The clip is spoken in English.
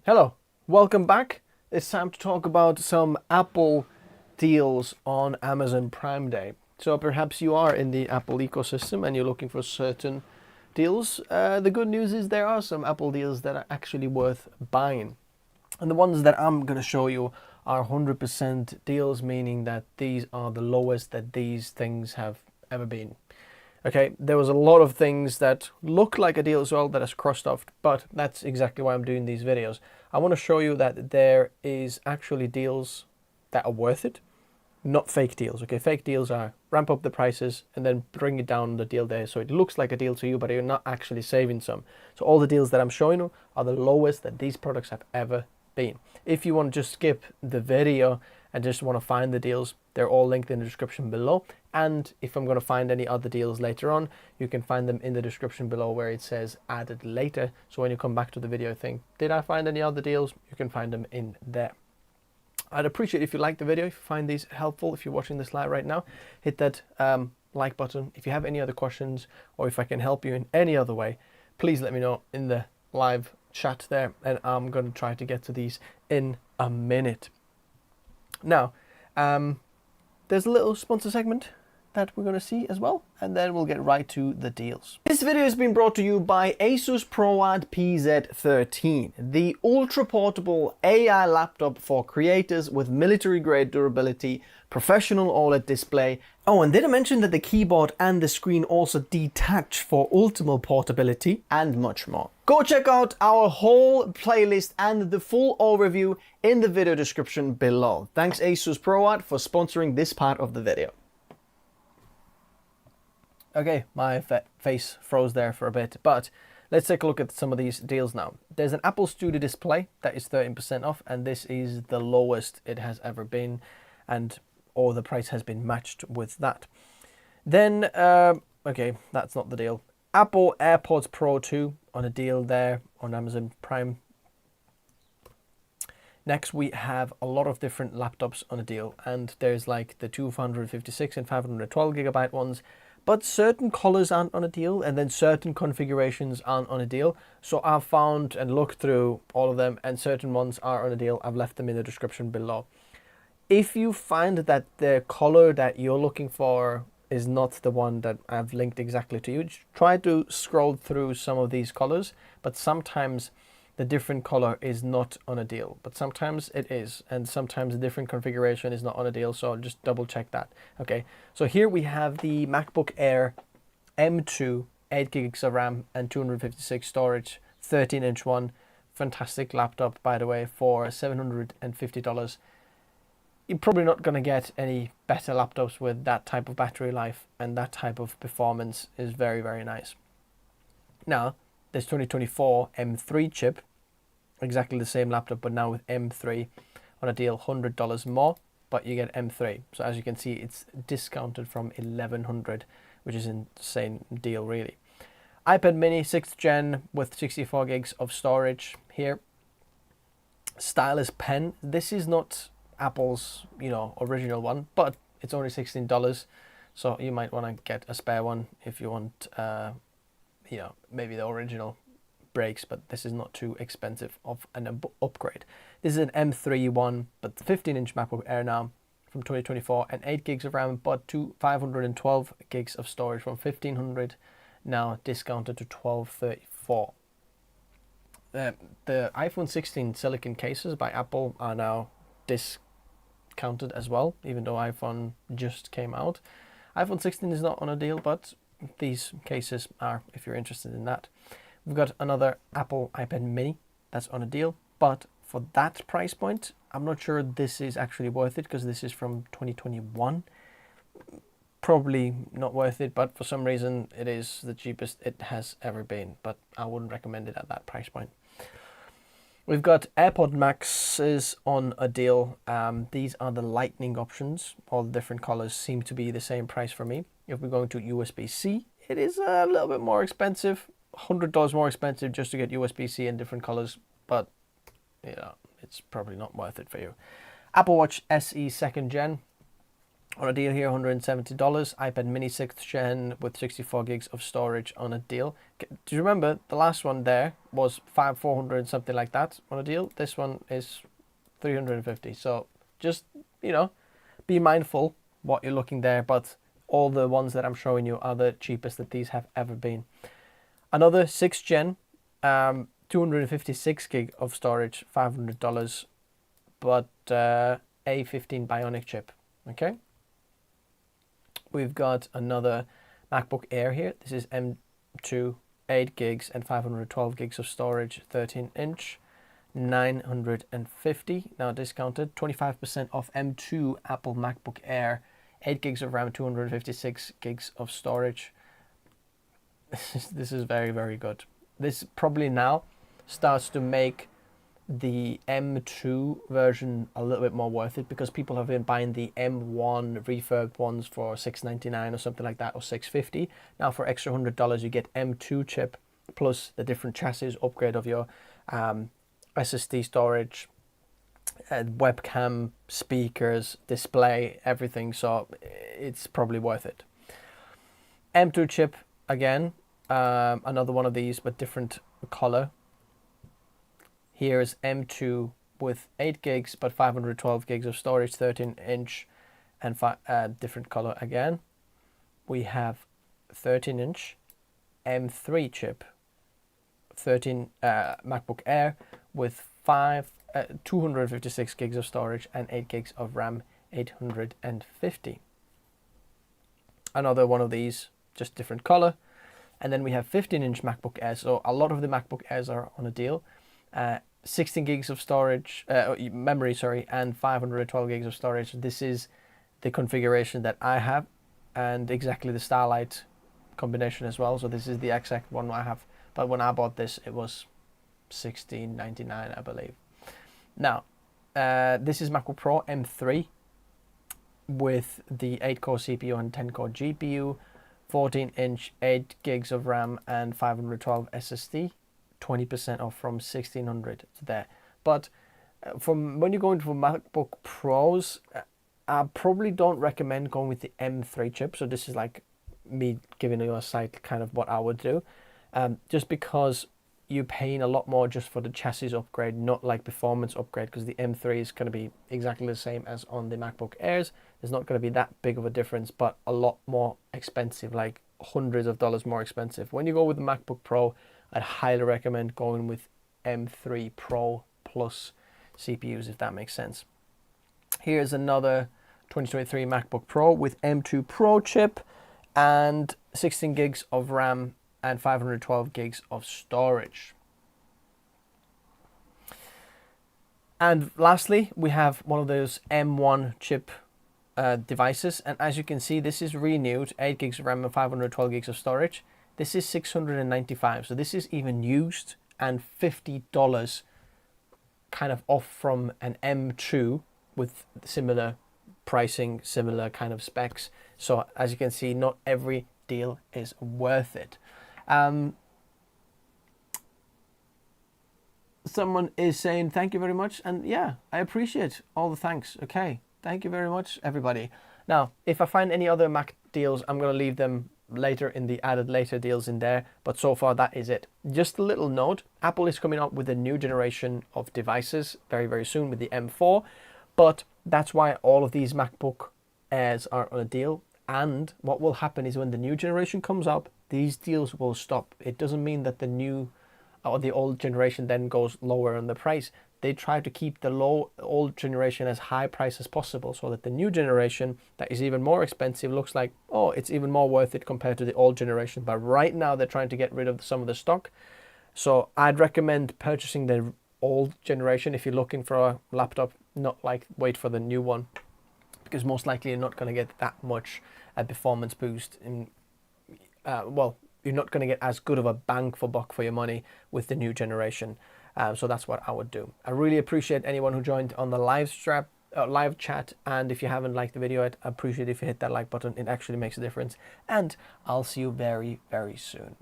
Hello, welcome back. It's time to talk about some Apple deals on Amazon Prime Day. So perhaps you are in the Apple ecosystem and you're looking for certain deals. The good news is there are some Apple deals that are actually worth buying. And the ones that I'm going to show you are 100% deals, meaning that these are the lowest that these things have ever been. Okay, there was a lot of things that look like a deal as well that is crossed off, but that's exactly why I'm doing these videos. I want to show you that there is actually deals that are worth it, not fake deals. Okay, fake deals are ramp up the prices and then bring it down the deal day so it looks like a deal to you, but you're not actually saving some. So all the deals that I'm showing you are the lowest that these products have ever been. If you want to just skip the video and just want to find the deals, they're all linked in the description below. And if I'm going to find any other deals later on, you can find them in the description below where it says added later. So when you come back to the video, think, did I find any other deals? You can find them in there. I'd appreciate if you like the video, if you find these helpful, if you're watching this live right now, hit that like button. If you have any other questions or if I can help you in any other way, please let me know in the live chat there, and I'm going to try to get to these in a minute. Now, there's a little sponsor segment that we're going to see as well, and then we'll get right to the deals. This video has been brought to you by Asus ProAd PZ13, the ultra portable AI laptop for creators with military grade durability, professional OLED display. Oh, and did I mention that the keyboard and the screen also detach for ultimate portability and much more. Go check out our whole playlist and the full overview in the video description below. Thanks Asus ProAd for sponsoring this part of the video. Okay, my face froze there for a bit, but let's take a look at some of these deals now. There's an Apple Studio display that is 13% off, and this is the lowest it has ever been, and or the price has been matched with that. Then, okay, that's not the deal. Apple AirPods Pro 2 on a deal there on Amazon Prime. Next, we have a lot of different laptops on a deal, and there's like the 256 and 512 gigabyte ones, but certain colors aren't on a deal, and then certain configurations aren't on a deal. So I've found and looked through all of them, and certain ones are on a deal. I've left them in the description below. If you find that the color that you're looking for is not the one that I've linked exactly to you, just try to scroll through some of these colors, but sometimes the different color is not on a deal, but sometimes it is, and sometimes a different configuration is not on a deal, so just double check that. Okay, so here we have the MacBook Air M2, 8 gigs of RAM and 256 storage, 13-inch one. Fantastic laptop, by the way, for $750. You're probably not going to get any better laptops with that type of battery life, and that type of performance is very, very nice. Now, there's 2024 M3 chip, exactly the same laptop, but now with M3 on a deal, $100 more, but you get M3. So as you can see, it's discounted from $1,100, which is an insane deal, really. iPad mini 6th gen with 64 gigs of storage here. Stylus pen. This is not Apple's, original one, but it's only $16, so you might want to get a spare one if you want, maybe the original breaks, but this is not too expensive of an upgrade. This is an M3 one, but 15-inch MacBook Air now from 2024, and 8 gigs of RAM, but 512 gigs of storage from $1,500, now discounted to $1,234. The iPhone 16 silicon cases by Apple are now discounted as well, even though iPhone just came out. iPhone 16 is not on a deal, but these cases are, if you're interested in that. We've got another Apple iPad mini that's on a deal, but for that price point, I'm not sure this is actually worth it because this is from 2021. Probably not worth it, but for some reason it is the cheapest it has ever been, but I wouldn't recommend it at that price point. We've got AirPod Maxes on a deal. These are the lightning options. All the different colors seem to be the same price for me. If we're going to USB-C, it is a little bit more expensive. $100 more expensive just to get USB-C in different colors, but it's probably not worth it for you. Apple Watch SE 2nd gen. On a deal here, $170. iPad mini 6th gen with 64 gigs of storage on a deal. Do you remember the last one there was 400 something like that on a deal? This one is 350. So just, you know, be mindful what you're looking there, but all the ones that I'm showing you are the cheapest that these have ever been. Another 6th gen, 256 gig of storage, $500, but A15 Bionic chip. Okay. We've got another MacBook Air here. This is M2, 8 gigs and 512 gigs of storage, 13-inch, 950, now discounted, 25% off M2 Apple MacBook Air, 8 gigs of RAM, 256 gigs of storage. This is very, very good. This probably now starts to make the M2 version a little bit more worth it, because people have been buying the M1 refurbed ones for $699 or something like that, or $650. Now for extra $100 you get M2 chip plus the different chassis upgrade of your SSD storage, webcam, speakers, display, everything. So it's probably worth it. M2 chip again, another one of these but different color. Here's M2 with 8 gigs but 512 gigs of storage, 13-inch, and different color again. We have 13-inch M3 chip, 13 MacBook Air with 256 gigs of storage and 8 gigs of RAM, 850. Another one of these, just different color. And then we have 15-inch MacBook Air. So a lot of the MacBook Airs are on a deal. 16 gigs of storage, memory, sorry, and 512 gigs of storage. This is the configuration that I have, and exactly the Starlight combination as well. So this is the exact one I have. But when I bought this, it was $16.99, I believe. Now, this is MacBook Pro M3 with the 8-core CPU and 10-core GPU, 14-inch, 8 gigs of RAM, and 512 SSD. 20% off from $1,600 there. But from when you go into MacBook Pros, I probably don't recommend going with the M3 chip. So this is like me giving you a site kind of what I would do, just because you're paying a lot more just for the chassis upgrade, not like performance upgrade, because the M3 is going to be exactly the same as on the MacBook Airs. There's not going to be that big of a difference, but a lot more expensive, like hundreds of dollars more expensive. When you go with the MacBook Pro, I'd highly recommend going with M3 Pro plus CPUs, if that makes sense. Here's another 2023 MacBook Pro with M2 Pro chip and 16 gigs of RAM and 512 gigs of storage. And lastly, we have one of those M1 chip devices. And as you can see, this is renewed, 8 gigs of RAM and 512 gigs of storage. This is $695, so this is even used, and $50 kind of off from an M2 with similar pricing, similar kind of specs. So as you can see, not every deal is worth it. Someone is saying thank you very much, and yeah, I appreciate all the thanks. Okay, thank you very much, everybody. Now, if I find any other Mac deals, I'm going to leave them later in the added later deals in there, but so far that is it. Just a little note, Apple is coming up with a new generation of devices very, very soon with the M4, but that's why all of these MacBook Airs are on a deal. And what will happen is when the new generation comes up, these deals will stop. It doesn't mean that the new or the old generation then goes lower on the price. They try to keep the old generation as high price as possible, so that the new generation that is even more expensive looks like, oh, it's even more worth it compared to the old generation. But right now they're trying to get rid of some of the stock. So I'd recommend purchasing the old generation if you're looking for a laptop, not like wait for the new one, because most likely you're not going to get that much a performance boost in, well, you're not going to get as good of a bang for buck for your money with the new generation. So that's what I would do. I really appreciate anyone who joined on the live chat. And if you haven't liked the video, I'd appreciate if you hit that like button. It actually makes a difference. And I'll see you very, very soon.